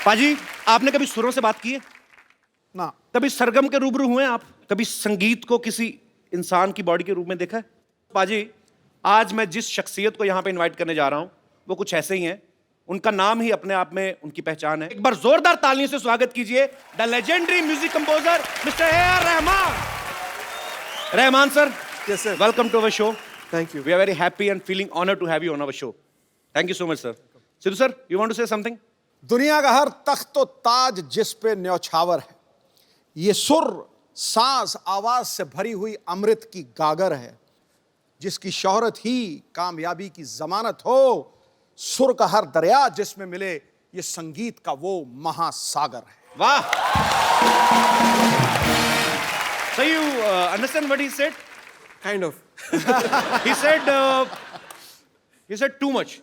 पाजी, आपने कभी सुरों से बात की है? ना। कभी सरगम के रूबरू हुए हैं आप? कभी संगीत को किसी इंसान की बॉडी के रूप में देखा है? पाजी, आज मैं जिस शख्सियत को यहाँ पे इनवाइट करने जा रहा हूँ, वो कुछ ऐसे ही हैं। उनका नाम ही अपने आप में उनकी पहचान है। एक बार जोरदार तालियों से स्वागत कीजिए the legendary music composer mister AR. Rahman. Rahman sir, Yes, sir. welcome to our show. Thank you. We are very happy and feeling honored to have you on our show. Thank you so much, sir. Sidhu sir, you want to say something? दुनिया का हर तख्त व ताज जिस पे न्यौछावर है, ये सुर सांस आवाज से भरी हुई अमृत की गागर है, जिसकी शोहरत ही कामयाबी की जमानत हो। सुर का हर दरिया जिसमें मिले, ये संगीत का वो महासागर है। Wow. So you understand what he said? Kind of. He said too much.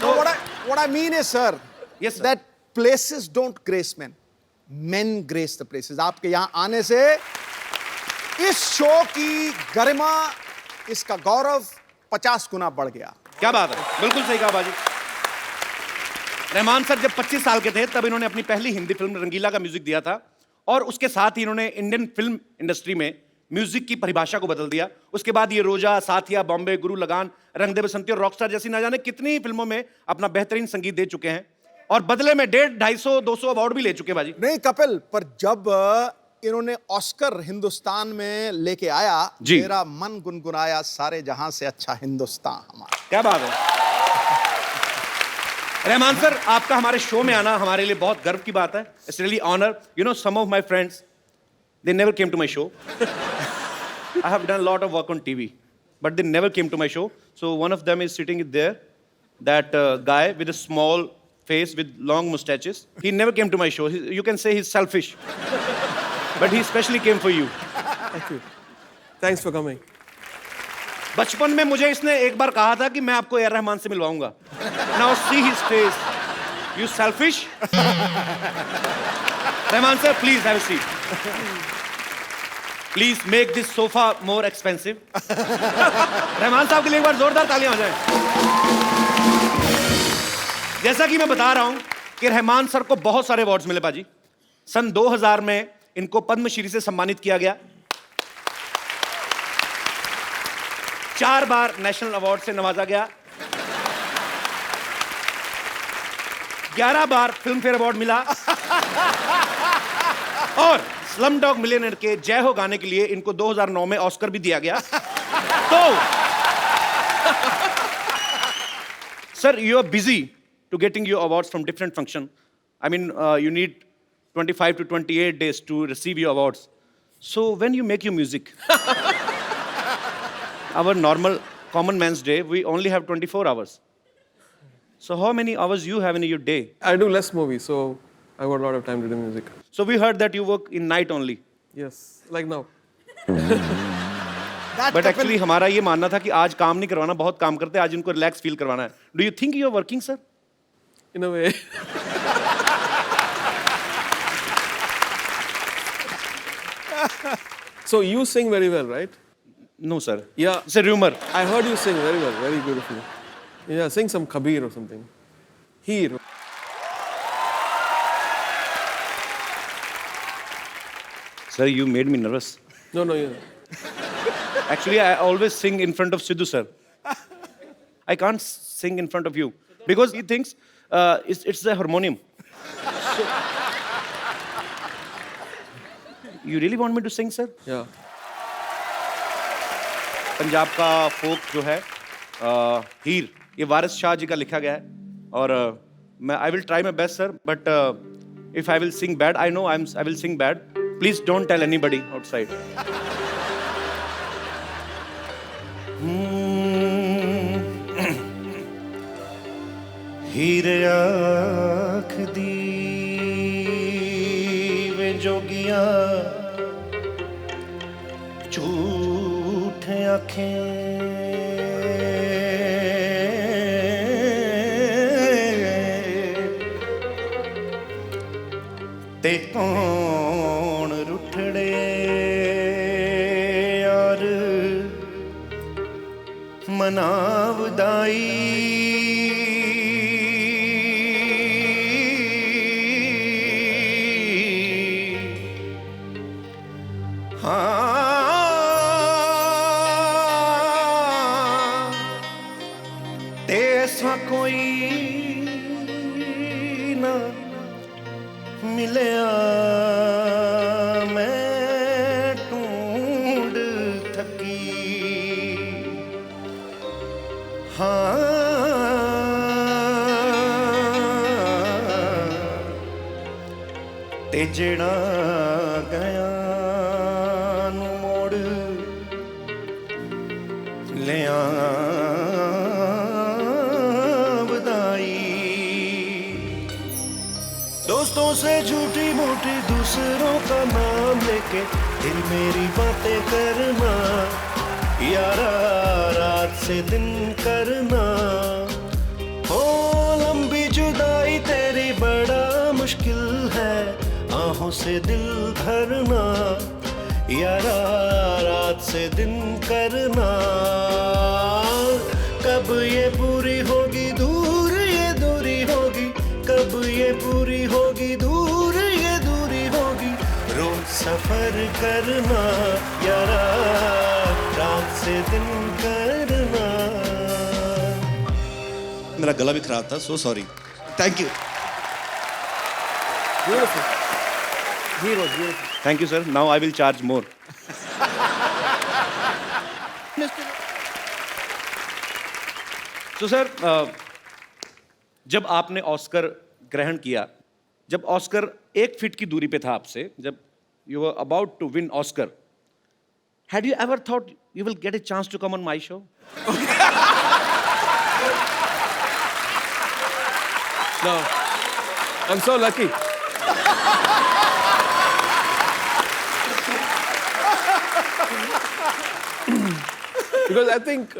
So what I mean is, sir, Yes, sir. that places don't grace men. Men grace the places. आपके यहाँ आने से इस शो की गरिमा, इसका गौरव 50 गुना बढ़ गया। क्या बात है, बिल्कुल सही कहा बाजी। रहमान सर जब 25 साल के थे तब इन्होंने अपनी पहली हिंदी फिल्म रंगीला का म्यूजिक दिया था और उसके साथ ही इन्होंने इंडियन फिल्म इंडस्ट्री में म्यूजिक की परिभाषा को बदल दिया। उसके बाद ये रोजा, साथिया, बॉम्बे, गुरु लगान, रंग दे बसंती और रॉकस्टार जैसी ना जाने कितनी फिल्मों में अपना बेहतरीन संगीत दे चुके हैं और बदले में 150, 250, 200 अवार्ड भी ले चुके बाजी। नहीं कपिल, पर जब इन्होंने ऑस्कर हिंदुस्तान में लेके आया, जी। मेरा मन गुनगुनाया, सारे जहां से अच्छा हिंदुस्तान हमारा। क्या बात है रहमान सर, आपका हमारे शो में आना हमारे लिए बहुत गर्व की बात है। It's really honour. You know, some of my friends they never came to my show. I have done a lot of work on TV, but they never came to my show. So one of them is sitting there, that guy with a small face with long mustaches. He never came to my show. You can say he's selfish, but he specially came for you. Thank you. Thanks for coming. बचपन में मुझे इसने एक बार कहा था कि मैं आपको ए.आर. रहमान से मिलवाऊंगा। Now see his face. You selfish? Rahman sir, please have a seat. Please make this sofa more expensive. Rahman साहब के लिए एक बार जोरदार तालियां हो जाएं। जैसा कि मैं बता रहा हूं कि रहमान सर को बहुत सारे अवार्ड्स मिले बाजी। सन 2000 में इनको पद्मश्री से सम्मानित किया गया। 4 बार नेशनल अवार्ड से नवाजा गया। 11 बार फिल्म फेयर अवार्ड मिला और स्लमडॉग मिलियनेयर के जय हो गाने के लिए इनको 2009 में ऑस्कर भी दिया गया। तो sir, you are busy to getting your awards from different function. I mean you need 25 to 28 days to receive your awards. So when you make your music, our normal common man's day, we only have 24 hours. So how many hours you have in your day? I do less movies, so I got a lot of time to do music. So we heard that you work in night only. Yes, like now. That But Kapil- actually हमारा ये मानना था कि आज काम नहीं करवाना, बहुत काम करते हैं, आज इनको रिलैक्स फील करवाना है। Do you think you are working, sir? In a way. So you sing very well, right? No, sir. Yeah. It's a rumor. I heard you sing very well, very beautifully. Yeah, sing some Kabir or something. Heer. Sir, you made me nervous. No, yeah. Actually, I always sing in front of Sidhu, sir. I can't sing in front of you because he thinks it's the harmonium. So, you really want me to sing, sir? Yeah. Punjab का फोक जो है हीर, ये वारिस शाह जी का लिखा गया है और मैं I will try my best sir, but if I will sing bad, I know I will sing bad, please don't tell anybody outside. हीर आँख दी वे जोगिया झूठ ते कौन रुठड़े यार मनावदाई मिलया मैं ढूंढ थकी हाँ ते जेड़ा गया नू मोड़ लिया दोस्तों से झूठी मूठी दूसरों का नाम लेके दिल मेरी बातें करना यारा रात से दिन करना हो लंबी जुदाई तेरी बड़ा मुश्किल है आहों से दिल भरना यारा रात से दिन करना कब ये पूरी होगी दूर ये दूरी होगी कब ये पूरी होगी दूर ये दूरी होगी रोज सफर करना यारा रात से दिन करना मेरा गला भी खराब था so sorry thank you Beautiful. Beautiful. Thank you sir now I will charge more तो सर जब आपने ऑस्कर ग्रहण किया जब ऑस्कर 1 फीट की दूरी पे था आपसे जब you were about to win Oscar had you ever thought you will get a chance to come on my show No, I'm so lucky. Because I think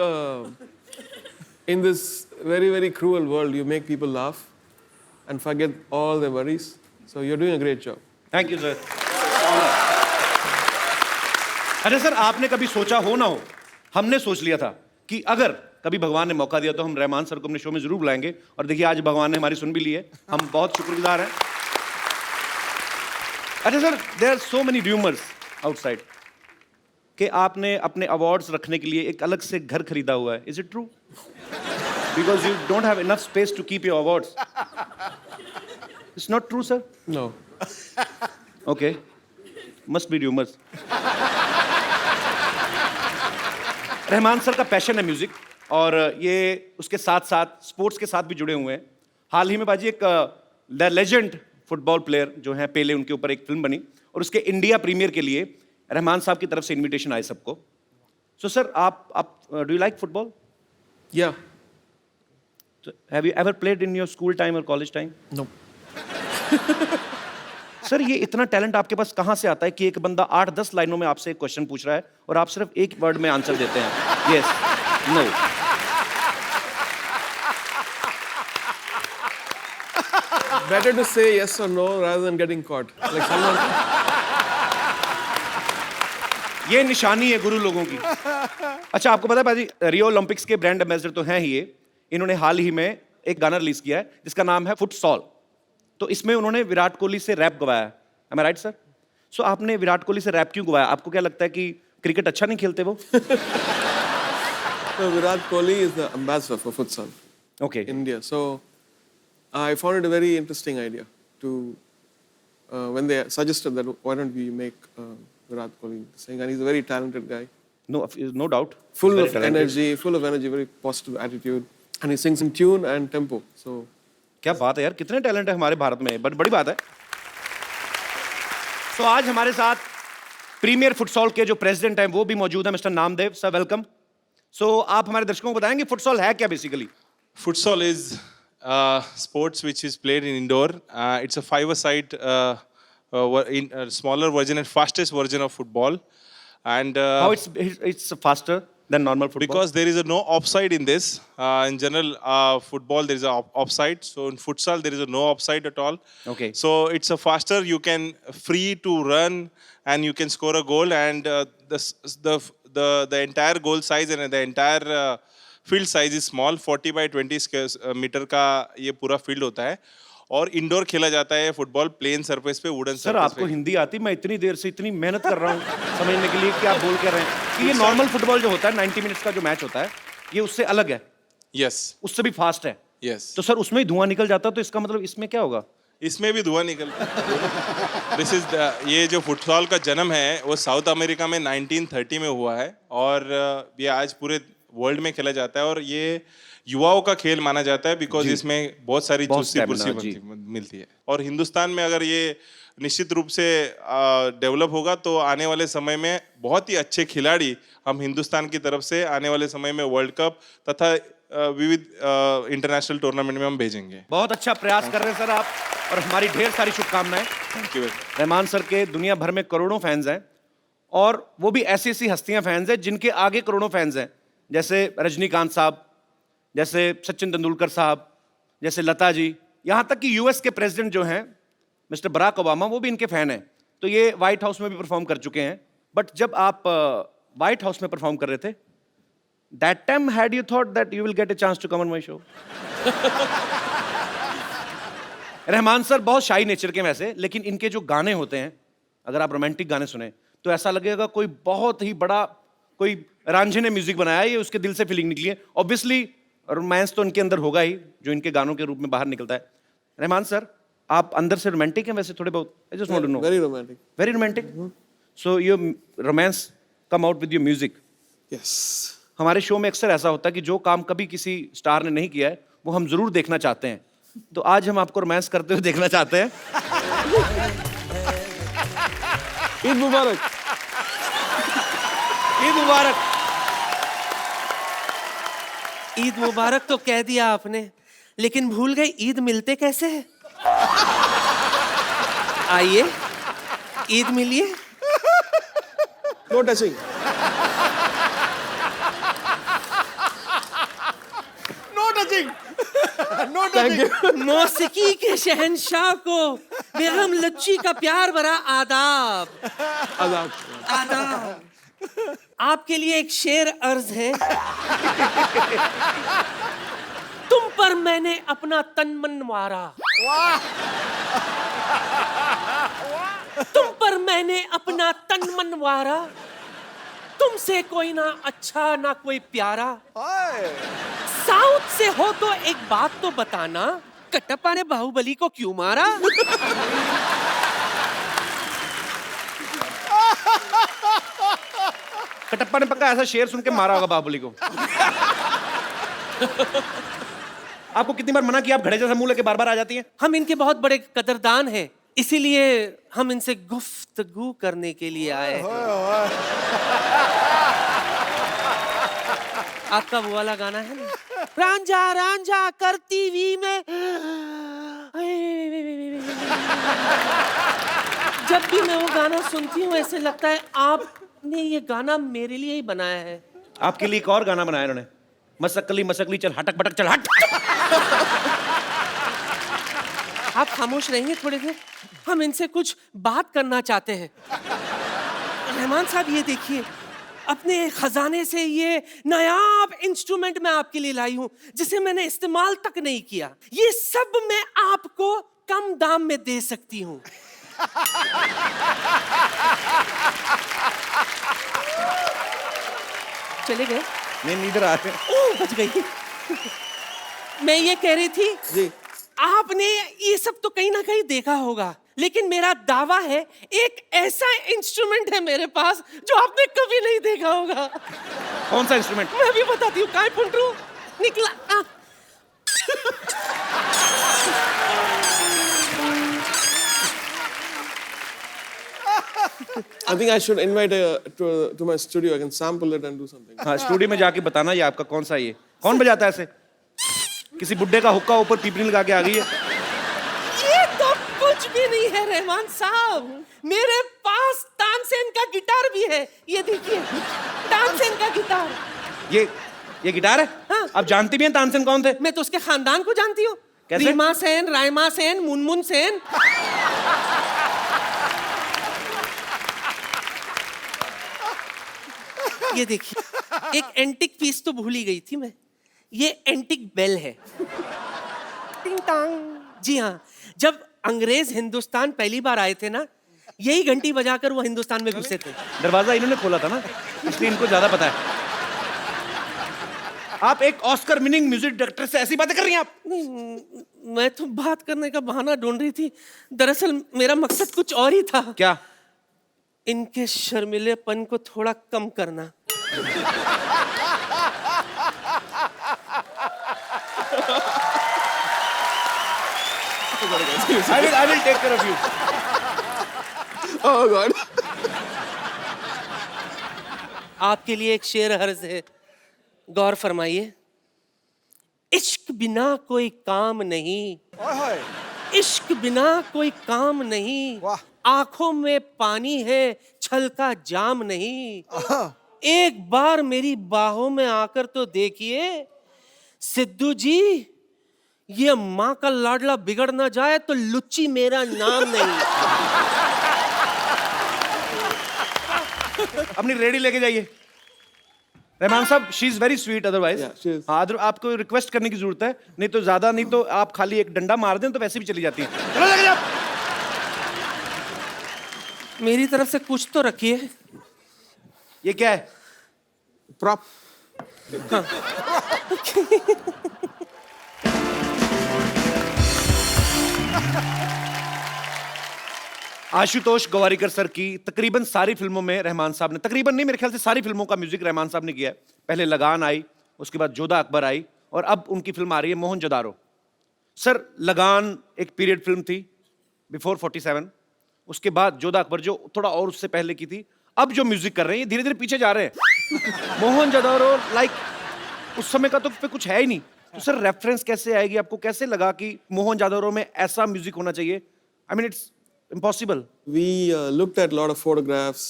in this very, very cruel world, you make people laugh and forget all their worries. So you're doing a great job. Thank you sir अरे sir आपने कभी सोचा हो ना हो हमने सोच लिया था कि अगर कभी भगवान ने मौका दिया तो हम रहमान सर को अपने शो में जरूर बुलाएंगे और देखिए आज भगवान ने हमारी सुन भी ली है हम बहुत शुक्रगुजार हैं अच्छा sir there are so many rumours outside कि आपने अपने अवार्ड्स रखने के लिए एक अलग से घर खरीदा हुआ है is it true because you don't have enough space to keep your awards it's not true sir No. Okay must be rumours Rahman sir का पैशन है म्यूजिक और ये उसके साथ साथ स्पोर्ट्स के साथ भी जुड़े हुए हैं हाल ही में बाजी एक द लेजेंड फुटबॉल प्लेयर जो हैं पेले उनके ऊपर एक फिल्म बनी और उसके इंडिया प्रीमियर के लिए रहमान साहब की तरफ से इनविटेशन आए सबको सो सर आप do you like football Yeah. Have you ever played in your school time और कॉलेज टाइम No. सर ये इतना टैलेंट आपके पास कहाँ से आता है कि एक बंदा 8-10 लाइनों में आपसे एक क्वेश्चन पूछ रहा है और आप सिर्फ एक वर्ड में आंसर देते हैं yes no Better to say yes or no rather than getting caught. Like someone. ये निशानी है गुरु लोगों की अच्छा आपको पता है भाजी रियो ओलंपिक्स के ब्रांड एम्बेसडर तो हैं ही ये इन्होंने हाल ही में एक गाना रिलीज किया है जिसका नाम है फुटसॉल तो इसमें उन्होंने विराट कोहली से रैप गवाया है आई राइट सर सो आपने विराट कोहली से रैप क्यों गवाया आपको क्या लगता है कि क्रिकेट अच्छा नहीं खेलते वो So Virat Kohli is the ambassador for futsal okay in India. So I found it a very interesting idea to when they suggested that why don't we make Virat Kohli sing, and he's a very talented guy, no doubt full of energy, very positive attitude, and he sings in tune and tempo. So क्या बात है यार कितने talent है हमारे भारत में but बड़ी बात है तो आज हमारे साथ प्रीमियर फुटसॉल के जो प्रेसिडेंट हैं वो भी मौजूद है mister Namdev sir welcome so आप हमारे दर्शकों को बताएंगे फुटसॉल है क्या basically Futsal is sports which is played in indoor. It's a five-a-side in a smaller version and fastest version of football. And how it's faster than normal football because there is a no offside in this. In general, football there is a offside. So in futsal there is a no offside at all. Okay. So it's a faster. You can free to run and you can score a goal. And the entire goal size and the entire field size is small 40 by 20 square metre का ये पूरा field होता है और indoor खेला जाता है football plane surface पे वुडन सर आपको हिंदी आती मैं इतनी देर से इतनी मेहनत कर रहा हूँ समझने के लिए कि आप बोल कर रहे हैं कि ये नॉर्मल फुटबॉल जो होता है 90 मिनट्स का जो मैच होता है ये उससे अलग है यस उससे भी फास्ट है यस तो सर उसमें ही धुआं निकल जाता है तो इसका मतलब इसमें क्या होगा इसमें भी धुआं निकलता है। दिस इज ये जो फुटबॉल का जन्म है वो साउथ अमेरिका में 1930 में हुआ है और ये आज पूरे वर्ल्ड में खेला जाता है और ये युवाओं का खेल माना जाता है बिकॉज इसमें बहुत सारी बहुत चुस्ती stamina, पुर्सी मिलती है। और हिंदुस्तान में अगर ये निश्चित रूप से डेवलप होगा तो आने वाले समय में बहुत ही अच्छे खिलाड़ी हम हिंदुस्तान की तरफ से आने वाले समय में वर्ल्ड कप तथा विविध इंटरनेशनल टूर्नामेंट में हम भेजेंगे। बहुत अच्छा प्रयास कर रहे हैं सर आप, और हमारी ढेर सारी शुभकामनाएं। Thank you. रहमान सर के दुनिया भर में करोड़ों फैंस हैं और वो भी ऐसी ऐसी हस्तियां फैंस हैं जिनके आगे करोड़ों फैंस हैं, जैसे रजनीकांत साहब, जैसे सचिन तेंदुलकर साहब, जैसे लता जी, यहाँ तक कि यूएस के प्रेसिडेंट जो हैं मिस्टर बराक ओबामा, वो भी इनके फैन हैं। तो ये व्हाइट हाउस में भी परफॉर्म कर चुके हैं। बट जब आप व्हाइट हाउस में परफॉर्म कर रहे थे, that time had you thought that you will get a chance to come on my show? Rahman sir बहुत शाई नेचर के वैसे, लेकिन इनके जो गाने होते हैं, अगर आप रोमांटिक गाने सुने तो ऐसा लगेगा कोई बहुत ही बड़ा कोई रांझे ने म्यूजिक बनाया है, ये उसके दिल से फीलिंग निकली है। ऑब्वियसली रोमांस तो इनके अंदर होगा ही, जो इनके गानों के रूप में बाहर निकलता है। रहमान सर, आप अंदर से रोमांटिक हैं वैसे थोड़े बहुत? I just want to know. Very romantic. Very romantic. So your romance come out with your music. Yes. हमारे शो में अक्सर ऐसा होता है कि जो काम कभी किसी स्टार ने नहीं किया है वो हम जरूर देखना चाहते हैं, तो आज हम आपको रोमांस करते हुए देखना चाहते हैं। Eid Mubarak. ईद मुबारक। ईद मुबारक तो कह दिया आपने, लेकिन भूल गए ईद मिलते कैसे हैं? आइए ईद मिलिए। No touching. No touching, no Thank you. मौसीकी के शहंशाह को बेगम लच्ची का प्यार भरा आदाब। Adab. आदाब। आपके लिए एक शेर अर्ज है। तुम पर मैंने अपना तन मन मारा, तुम पर मैंने अपना तन मन मारा, तुमसे कोई ना अच्छा ना कोई प्यारा। साउथ से हो तो एक बात तो बताना, कटप्पा ने बाहुबली को क्यों मारा? कटप्पा ने पक्का ऐसा शेर सुन के मारा होगा बाहुबली को। आपको कितनी बार मना किया, आप घड़े जैसा मुंह लेके बार बार आ जाती हैं? हम इनके बहुत बड़े कदरदान हैं, इसीलिए हम इनसे गुफ्तगू करने के लिए आए हैं। आपका वो वाला गाना है ना, रांझा रांझा करती वी में, जब भी मैं वो गाना सुनती हूँ ऐसे लगता है आपने ये गाना मेरे लिए ही बनाया है। आपके लिए एक और गाना बनाया इन्होंने, मसकली मसकली चल हटक बटक चल हट। आप खामोश रहेंगे थोड़ी देर, हम इनसे कुछ बात करना चाहते हैं। रहमान साहब ये देखिए, अपने खजाने से ये नायाब इंस्ट्रूमेंट मैं आपके लिए लाई हूं, जिसे मैंने इस्तेमाल तक नहीं किया। ये सब मैं आपको कम दाम में दे सकती हूं। चले गए? नहीं, नींदर आ रहे। ओह, बच गई। मैं ये कह रही थी, जी। आपने ये सब तो कहीं ना कहीं देखा होगा, लेकिन मेरा दावा है एक ऐसा इंस्ट्रूमेंट है मेरे पास जो आपने कभी नहीं देखा होगा। कौन सा इंस्ट्रूमेंट? मैं भी बताती हूँ। काय पुंटरू निकला। I think I should invite to my studio. I can sample it and do something. हाँ, स्टूडियो में जाके बताना ये आपका कौन सा, ये कौन बजाता है ऐसे? किसी बुड्ढे का हुक्का ऊपर पीपनी लगा के आ गई है। ये तो कुछ भी नहीं है रहमान साहब, मेरे पास तानसेन का गिटार भी है। ये देखिए, तानसेन का गिटार। ये गिटार है? हाँ। आप जानती भी हैं तानसेन कौन थे? मैं तो उसके खानदान को जानती हूँ। कैसे? रीमा सेन, रायमा सेन, मुनमुन सेन। ये देखिए, एक एंटिक पीस तो भूल ही गई थी मैं। ये एंटिक बेल है। टिंग टांग। जी हाँ, जब अंग्रेज हिंदुस्तान पहली बार आए थे ना, यही घंटी बजाकर वो हिंदुस्तान में घुसे थे। दरवाजा इन्होंने खोला था ना, इसलिए इनको ज्यादा पता है। आप एक ऑस्कर विनिंग म्यूजिक डायरेक्टर से ऐसी बातें कर रही हैं आप? नहीं, मैं तो बात करने का बहाना ढूंढ रही थी। दरअसल मेरा मकसद कुछ और ही था। क्या? इनके शर्मिलेपन को थोड़ा कम करना। I will take care of you. Oh God. आपके लिए एक शेर हर्ज है, गौर फरमाइए। इश्क बिना कोई काम नहीं, ओए होए, इश्क बिना कोई काम नहीं, वाह। आंखों में पानी है, छल का जाम नहीं। आहा, एक बार मेरी बाहों में आकर तो देखिए सिद्धू जी, ये माँ का लाडला बिगड़ ना जाए तो लुच्ची मेरा नाम नहीं। अपनी रेडी लेके जाइए। रहमान साहब, she is very sweet otherwise. Yeah, she is. हाँ, आपको रिक्वेस्ट करने की जरूरत है, नहीं तो ज्यादा नहीं तो आप खाली एक डंडा मार दें तो वैसे भी चली जाती है। चलो लेके जाओ। मेरी तरफ से कुछ तो रखिए। ये क्या है? Prop. आशुतोष गोवारिकर सर की तकरीबन सारी फिल्मों में रहमान साहब ने, तकरीबन नहीं मेरे ख्याल से सारी फिल्मों का म्यूजिक रहमान साहब ने किया है। पहले लगान आई, उसके बाद जोधा अकबर आई, और अब उनकी फिल्म आ रही है मोहनजोदारो। सर, लगान एक पीरियड फिल्म थी बिफोर 47, उसके बाद जोधा अकबर जो थोड़ा और उससे पहले की थी। अब जो म्यूजिक कर रहे हैं धीरे धीरे पीछे जा रहे हैं। मोहनजोदारो लाइक उस समय का तो पे कुछ है ही नहीं। तो सर रेफरेंस कैसे आएगी? आपको कैसे लगा कि मोहनजोदारो में ऐसा म्यूजिक होना चाहिए? I mean it's impossible. We looked at a lot of photographs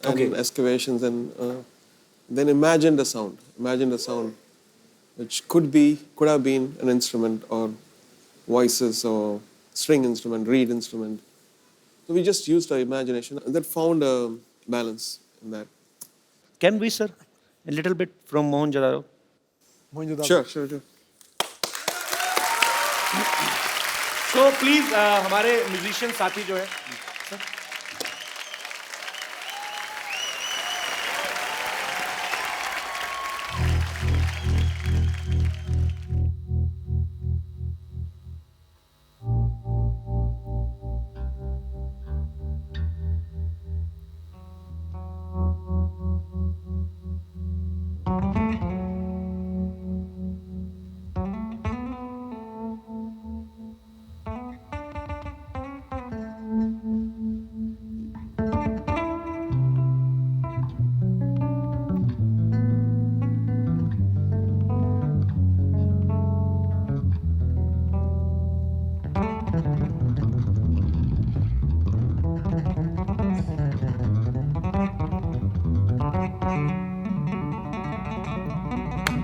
and Okay. excavations, and then imagined a sound which could have been an instrument, or voices, or string instrument, reed instrument. So we just used our imagination, and that found a balance in that. Can we, sir, a little bit from Mohenjo-daro? Sure. So please, हमारे musician साथी जो है,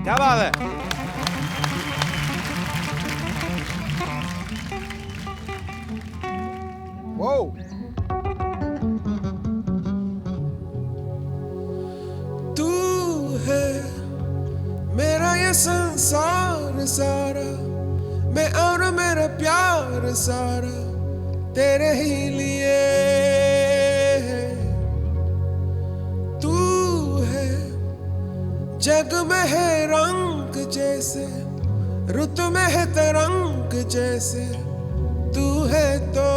क्या बात है? Whoa. तू है मेरा ये संसार सारा, मैं और मेरा प्यार सारा तेरे ही लिए है। तू है जग में है रंग जैसे, रुत में है तरंग जैसे, तू है तो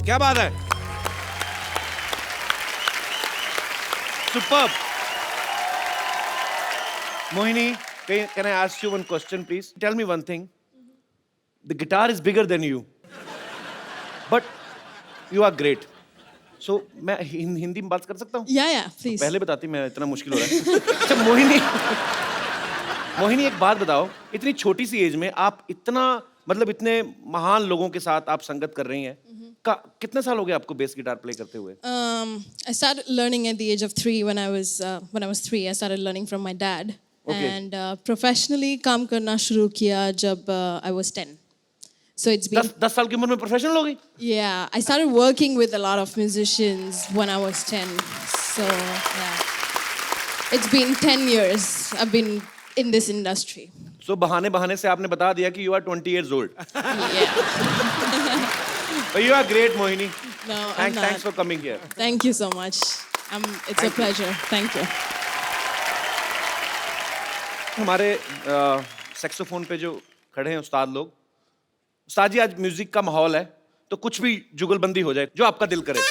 क्या बात है? Superb. Mohini, can I ask you one question, please? Tell me one thing. The guitar is bigger than you, but you are great. So मैं हिंदी में बात कर सकता हूँ? Yeah, please. पहले बताती, मैं इतना मुश्किल हो रहा है। अच्छा मोहिनी एक बात बताओ, इतनी छोटी सी एज में आप इतना, मतलब इतने महान लोगों के साथ आप संगत कर रही हैं, कितने साल हो गए आपको बेस गिटार प्ले करते हुए? I started learning at the age of 3 when I was 3. I started learning from my dad. Okay. And professionally काम करना शुरू किया जब I was 10. So it's been 10 साल की उम्र में प्रोफेशनल हो गई? yeah. I started working with a lot of musicians when I was 10. So yeah, it's been 10 years I've been in this industry. So बहाने से आपने बता दिया कि you are 20 years old. Yeah. But you are great, Mohini. No, I'm not. Thanks for coming here. Thank you so much. It's a pleasure. Thank you. हमारे saxophone पे जो खड़े हैं उस्ताद लोग, उस्ताद जी आज म्यूजिक का माहौल है तो कुछ भी जुगलबंदी हो जाए जो आपका दिल करे।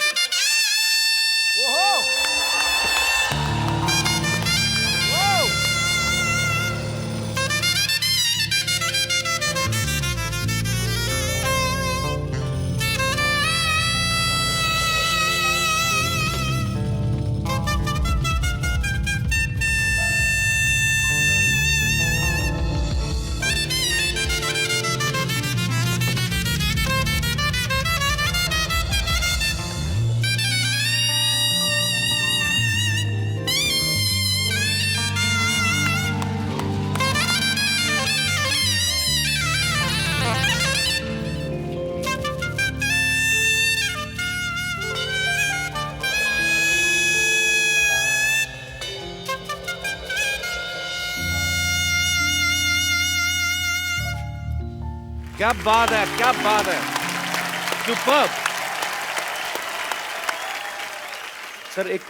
क्या बात है, क्या बात है, सुपर्ब। सर एक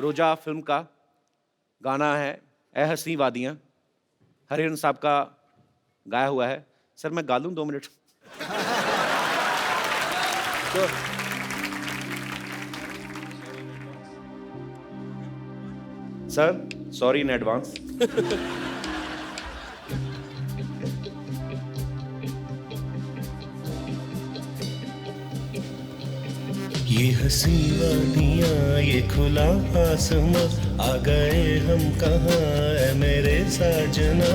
रोजा फिल्म का गाना है ए हसी वादियाँ, हरिहरन साहब का गाया हुआ है। सर मैं गा लूँ 2 मिनट? तो सर सॉरी इन एडवांस। ये हसी वादियाँ ये खुला आसमां, आ गए हम कहाँ ऐ मेरे साजना।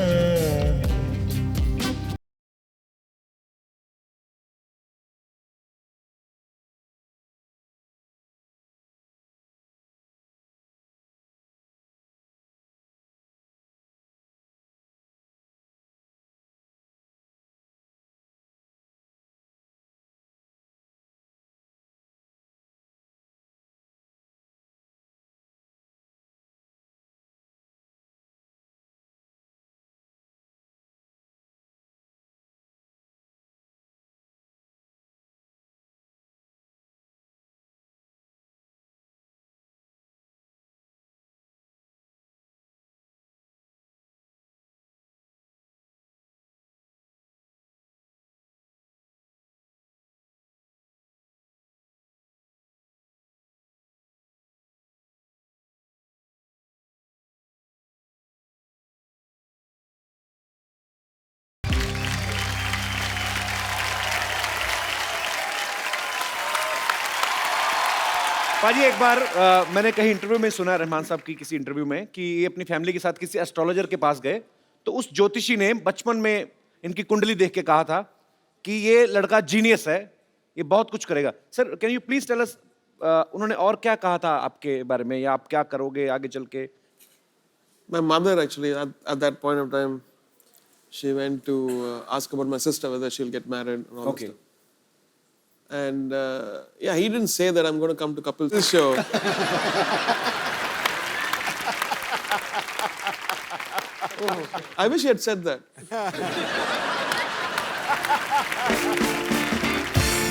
पाजी एक बार मैंने कहीं इंटरव्यू में सुना रहमान साहब की किसी इंटरव्यू में कि ये अपनी फैमिली के साथ किसी एस्ट्रोलॉजर के पास गए तो उस ज्योतिषी ने बचपन में इनकी कुंडली देख के कहा था कि ये लड़का जीनियस है, ये बहुत कुछ करेगा। Sir can you please tell us उन्होंने और क्या कहा था आपके बारे में या आप क्या करोगे आगे चल के? My mother actually at that point of time, she went to ask about my sister whether she'll get married and all that Okay. stuff. And yeah, he didn't say that I'm going to come to couples show. I wish he had said that.